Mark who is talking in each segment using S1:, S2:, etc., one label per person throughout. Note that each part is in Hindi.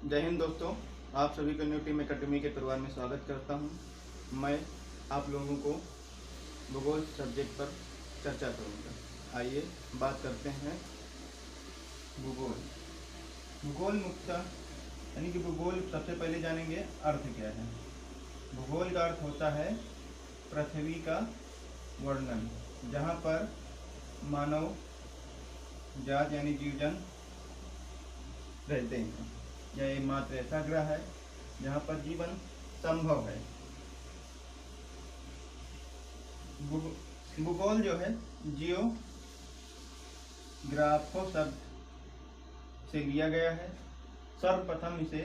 S1: जय हिंद दोस्तों, आप सभी को न्यू टीम एकेडमी के परिवार में स्वागत करता हूं। मैं आप लोगों को भूगोल सब्जेक्ट पर चर्चा करूंगा। आइए बात करते हैं भूगोल। भूगोल मुख्यतः यानी कि भूगोल सबसे पहले जानेंगे अर्थ क्या है। भूगोल का अर्थ होता है पृथ्वी का वर्णन, जहाँ पर मानव जात यानी जीवजन रहते हैं। यह एकमात्र ऐसा ग्रह है जहाँ पर जीवन संभव है। भूगोल जो है जियोग्राफो शब्द से लिया गया है। सर्वप्रथम इसे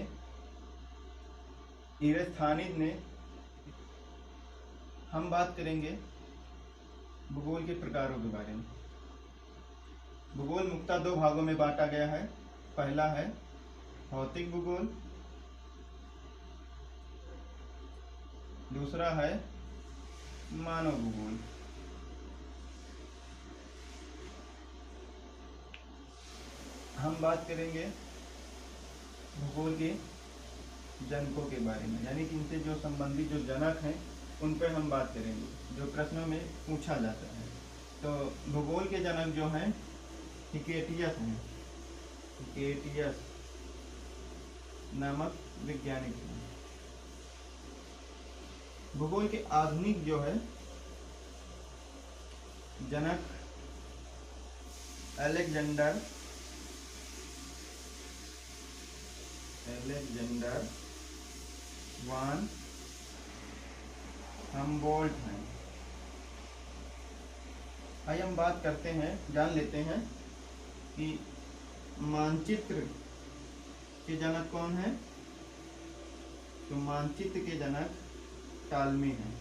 S1: इरेस्थानिज ने। हम बात करेंगे भूगोल के प्रकारों के बारे में। भूगोल मुख्यतः दो भागों में बांटा गया है। पहला है भौतिक भूगोल, दूसरा है मानव भूगोल। हम बात करेंगे भूगोल के जनकों के बारे में, यानी कि इनसे जो संबंधित जो जनक हैं उन पर हम बात करेंगे, जो प्रश्नों में पूछा जाता है। तो भूगोल के जनक जो हैं हिकेटियस हैं। हिकेटियस नामक वैज्ञानिक हैं। भूगोल के आधुनिक जो है जनक अलेक्जेंडर वान हम्बोल्ट हैं। आइए हम बात करते हैं, जान लेते हैं कि मानचित्र के जनक कौन है। तो मानचित्र के जनक टालमी हैं।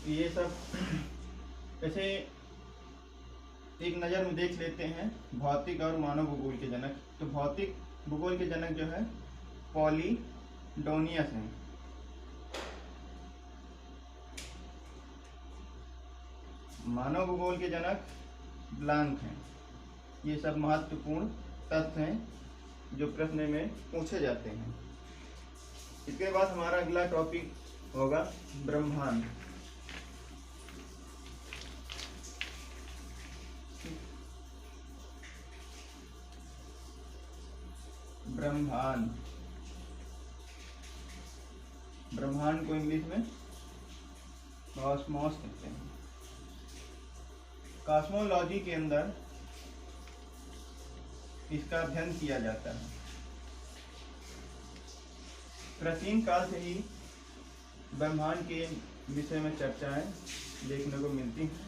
S1: ये सब ऐसे एक नज़र में देख लेते हैं भौतिक और मानव भूगोल के जनक। तो भौतिक भूगोल के जनक जो है पॉलीडोनियस हैं। मानव भूगोल के जनक ब्लांक हैं। ये सब महत्वपूर्ण तथ्य हैं जो प्रश्न में पूछे जाते हैं। इसके बाद हमारा अगला टॉपिक होगा ब्रह्मांड। ब्रह्मांड को इंग्लिश में कॉस्मोस कहते हैं। कॉस्मोलॉजी के अंदर इसका अध्ययन किया जाता है। प्राचीन काल से ही ब्रह्मांड के विषय में चर्चाएं देखने को मिलती हैं।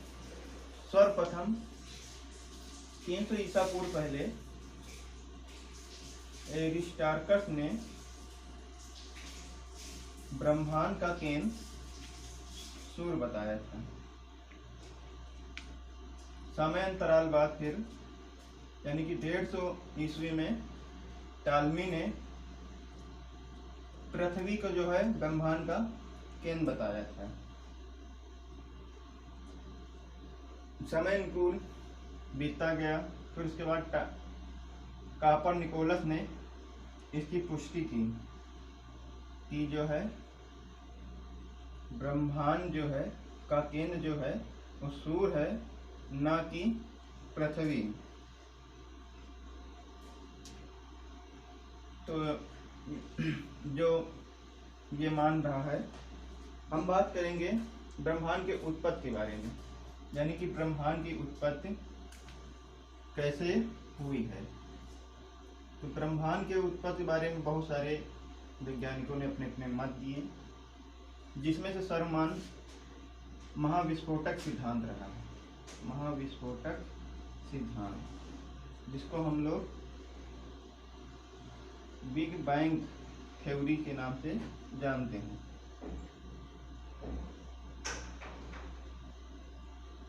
S1: सर्वप्रथम 300 ईसा पूर्व पहले एरिस्टार्कस ने ब्रह्मांड का केंद्र सूर्य बताया था। समय अंतराल बाद फिर यानी कि 150 ईस्वी में टालमी ने पृथ्वी को जो है ब्रह्मांड का केंद्र बताया था। समय अनुकूल बीतता गया। फिर उसके बाद कोपरनिकस ने इसकी पुष्टि की कि जो है ब्रह्मांड जो है का केंद्र जो है वो सूर्य है, ना कि पृथ्वी। तो जो ये मान रहा है। हम बात करेंगे ब्रह्मांड के उत्पत्ति के बारे में, यानी कि ब्रह्मांड की उत्पत्ति कैसे हुई है। तो ब्रह्मांड के उत्पत्ति के बारे में बहुत सारे वैज्ञानिकों ने अपने अपने मत दिए, जिसमें से सर्वमान्य महाविस्फोटक सिद्धांत रहा है। महाविस्फोटक सिद्धांत, जिसको हम लोग बिग बैंग थ्योरी के नाम से जानते हैं।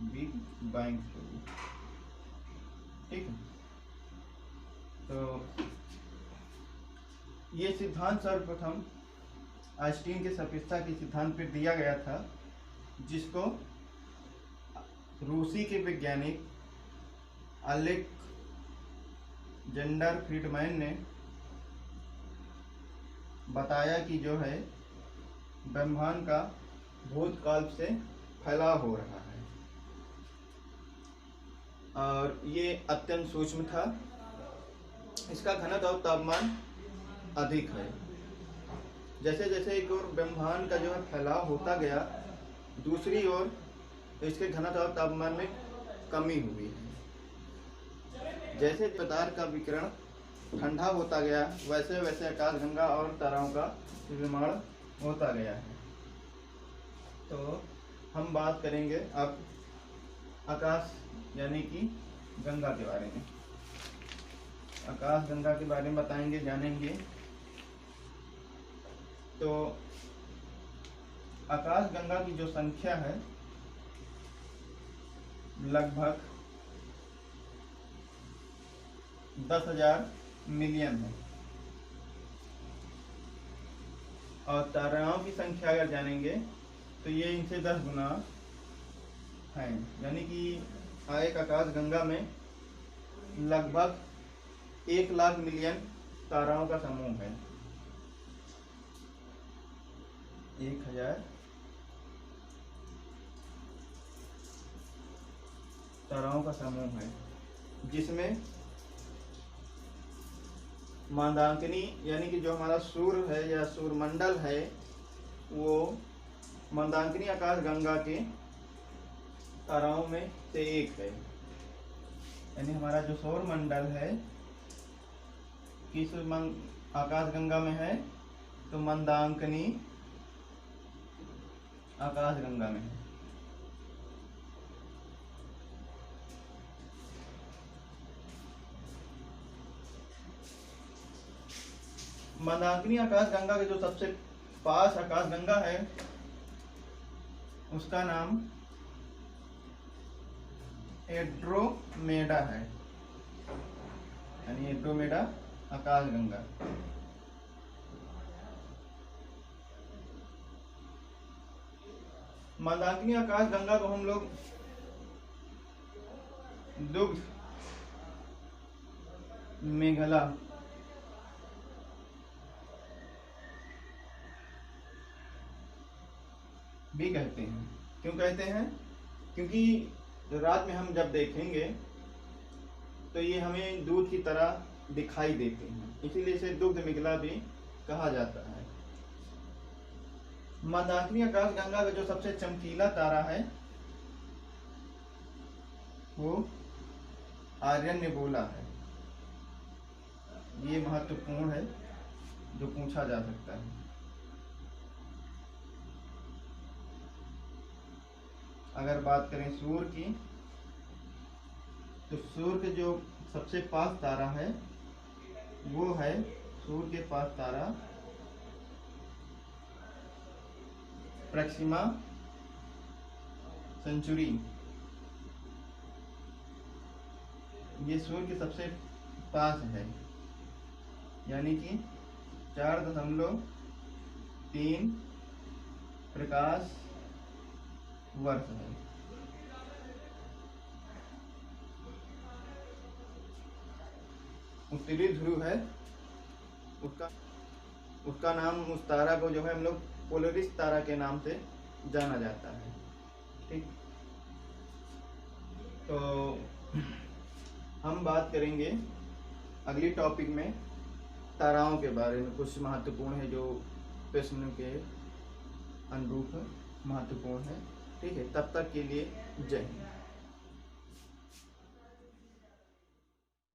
S1: बिग बैंग थ्योरी, ठीक है। तो ये सिद्धांत सर्वप्रथम आइंस्टीन के सापेक्षता के सिद्धांत पर दिया गया था, जिसको रूसी के वैज्ञानिक अलेक्जेंडर फ्रीडमैन ने बताया कि जो है ब्रह्मांड का भूतकाल से फैलाव हो रहा है और ये अत्यंत सूक्ष्म था। इसका घनत्व और तापमान अधिक है। जैसे जैसे एक ओर ब्रह्मांड का जो है फैलाव होता गया, दूसरी ओर इसके घनत्व और तापमान में कमी हुई है। जैसे पदार्थ का विकिरण ठंडा होता गया, वैसे वैसे आकाशगंगा और ताराओं का निर्माण होता गया है। तो हम बात करेंगे अब आकाश यानी कि गंगा के बारे में। आकाश गंगा के बारे में बताएंगे, जानेंगे। तो आकाश गंगा की जो संख्या है लगभग 10,000 मिलियन है। और ताराओं की संख्या अगर जानेंगे तो ये इनसे 10 गुना है। यानी कि एक आकाश गंगा में लगभग 1 लाख मिलियन ताराओं का समूह है। 1000 ताराओं का समूह है, जिसमें मंदाकिनी यानी कि जो हमारा सूर्य है या सूर्यमंडल है, वो मंदाकिनी आकाश गंगा के ताराओं में से एक है। यानी हमारा जो सौरमंडल है किस आकाश गंगा में है, तो मंदाकिनी आकाश गंगा में है। मंदाकिनी आकाश गंगा के जो सबसे पास आकाश गंगा है उसका नाम एंड्रोमेडा है। यानी एंड्रोमेडा आकाश गंगा। मंदाकिनी आकाश गंगा को हम लोग दुग्ध मेघला भी कहते हैं। क्यों कहते हैं? क्योंकि रात में हम जब देखेंगे तो ये हमें दूध की तरह दिखाई देते हैं, इसीलिए इसे दुग्ध मेघला भी कहा जाता है। मंदाकिनी आकाश गंगा का जो सबसे चमकीला तारा है वो आर्यनेबुला है। ये महत्वपूर्ण है, जो पूछा जा सकता है। अगर बात करें सूर्य की, तो सूर्य के जो सबसे पास तारा है वो है, सूर्य के पास तारा प्रक्सिमा सेंचुरी। ये सूर्य के सबसे पास है, यानी कि 4.3 प्रकाश वर्ष है। उत्तरी ध्रुव है उसका नाम, उस तारा को जो है हम लोग पोलरिस तारा के नाम से जाना जाता है। ठीक, तो हम बात करेंगे अगली टॉपिक में ताराओं के बारे में। कुछ महत्वपूर्ण है जो प्रश्न के अनुरूप महत्वपूर्ण है। ठीक है, तब तक के लिए जय हिंद।